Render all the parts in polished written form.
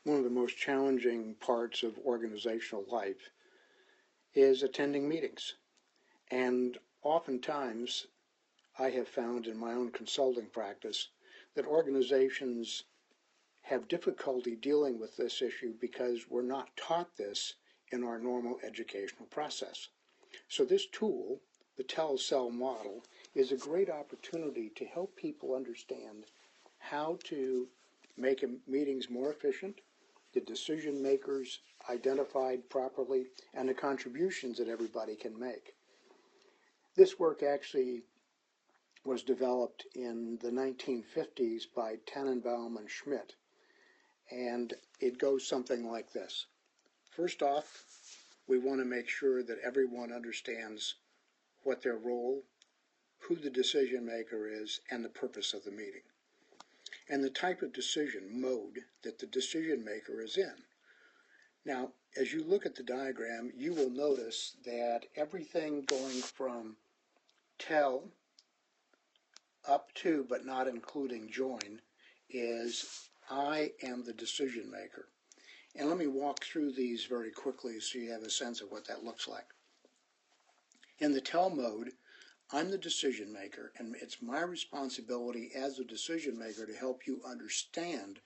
One of the most challenging parts of organizational life is attending meetings. And oftentimes, I have found in my own consulting practice that organizations have difficulty dealing with this issue because we're not taught this in our normal educational process. So this tool, the Tell-Sell model, is a great opportunity to help people understand how to make meetings more efficient, the decision makers identified properly, and the contributions that everybody can make. This work actually was developed in the 1950s by Tannenbaum and Schmidt, and it goes something like this. First off, we want to make sure that everyone understands what their role, who the decision maker is, and the purpose of the meeting, and the type of decision mode that the decision maker is in. Now, as you look at the diagram, you will notice that everything going from tell up to, but not including join, is I am the decision maker. And let me walk through these very quickly so you have a sense of what that looks like. In the tell mode, I'm the decision maker, and it's my responsibility as a decision maker to help you understand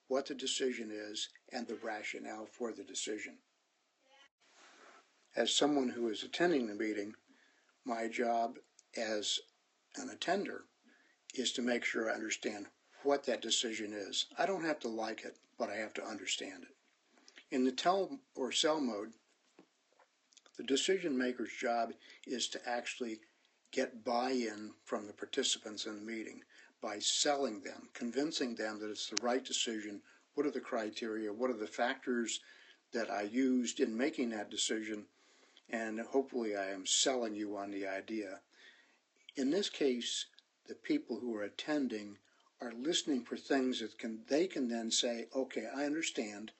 what the decision is and the rationale for the decision. As someone who is attending the meeting, my job as an attender is to make sure I understand what that decision is. I don't have to like it, but I have to understand it. In the tell or sell mode, the decision maker's job is to actually get buy-in from the participants in the meeting by selling them, convincing them that it's the right decision, what are the criteria, what are the factors that I used in making that decision, and hopefully I am selling you on the idea. In this case, the people who are attending are listening for things that they can then say, okay, I understand,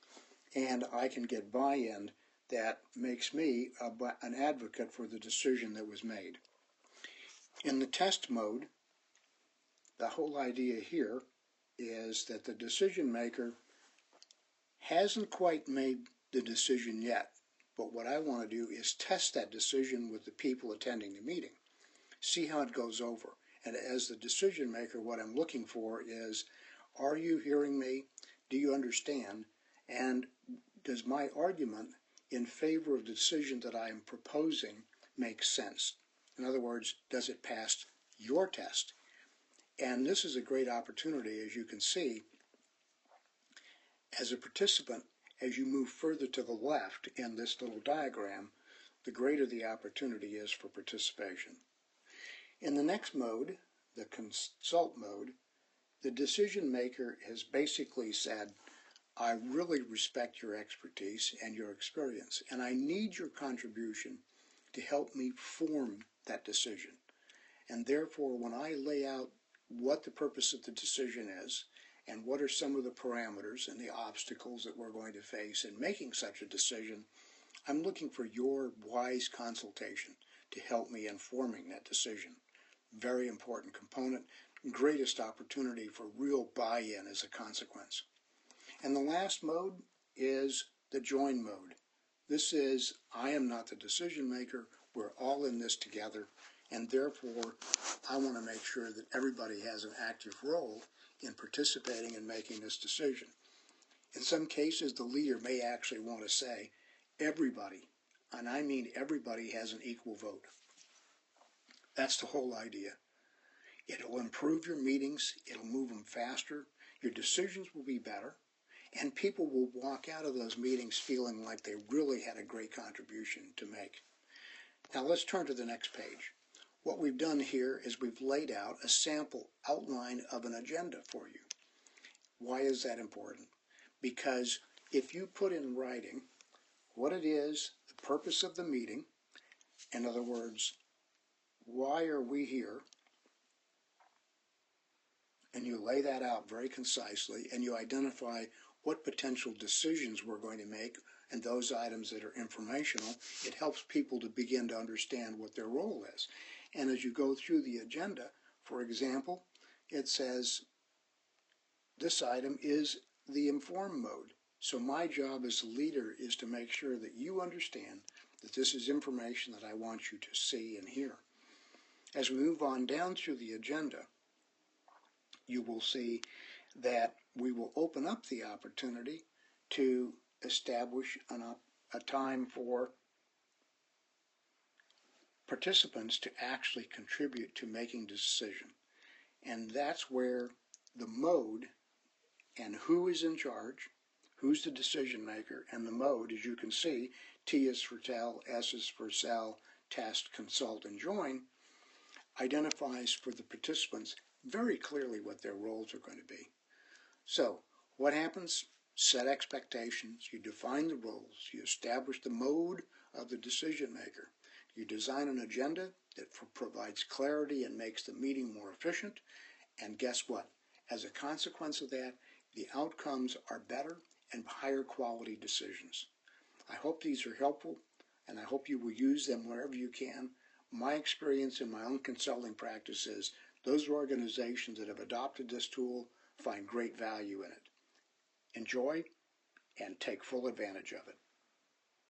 and I can get buy-in that makes me an advocate for the decision that was made. In the test mode, the whole idea here is that the decision maker hasn't quite made the decision yet, but what I want to do is test that decision with the people attending the meeting, see how it goes over. And as the decision maker, what I'm looking for is, are you hearing me? Do you understand? And does my argument in favor of the decision that I am proposing make sense? In other words, does it pass your test? And this is a great opportunity, as you can see, as a participant, as you move further to the left in this little diagram, the greater the opportunity is for participation. In the next mode, the consult mode, the decision maker has basically said, I really respect your expertise and your experience, and I need your contribution to help me form that decision. And therefore, when I lay out what the purpose of the decision is, and what are some of the parameters and the obstacles that we're going to face in making such a decision, I'm looking for your wise consultation to help me in forming that decision. Very important component, greatest opportunity for real buy-in as a consequence. And the last mode is the join mode. This is, I am not the decision maker, we're all in this together, and therefore I want to make sure that everybody has an active role in participating in making this decision. In some cases, the leader may actually want to say, everybody, and I mean everybody, has an equal vote. That's the whole idea. It'll improve your meetings, it'll move them faster, your decisions will be better, and people will walk out of those meetings feeling like they really had a great contribution to make. Now let's turn to the next page. What we've done here is we've laid out a sample outline of an agenda for you. Why is that important? Because if you put in writing what it is, the purpose of the meeting, in other words, why are we here, and you lay that out very concisely, and you identify what potential decisions we're going to make, and those items that are informational, it helps people to begin to understand what their role is. And as you go through the agenda, for example, it says this item is the inform mode. So my job as a leader is to make sure that you understand that this is information that I want you to see and hear. As we move on down through the agenda, you will see that we will open up the opportunity to establish a time for participants to actually contribute to making the decision. And that's where the mode and who is in charge, who's the decision maker, and the mode, as you can see, T is for tell, S is for sell, test, consult, and join, identifies for the participants very clearly what their roles are going to be. So, what happens? Set expectations, you define the roles, you establish the mode of the decision maker, you design an agenda that provides clarity and makes the meeting more efficient, and guess what? As a consequence of that, the outcomes are better and higher quality decisions. I hope these are helpful, and I hope you will use them wherever you can. My experience in my own consulting practice is those organizations that have adopted this tool find great value in it. Enjoy and take full advantage of it.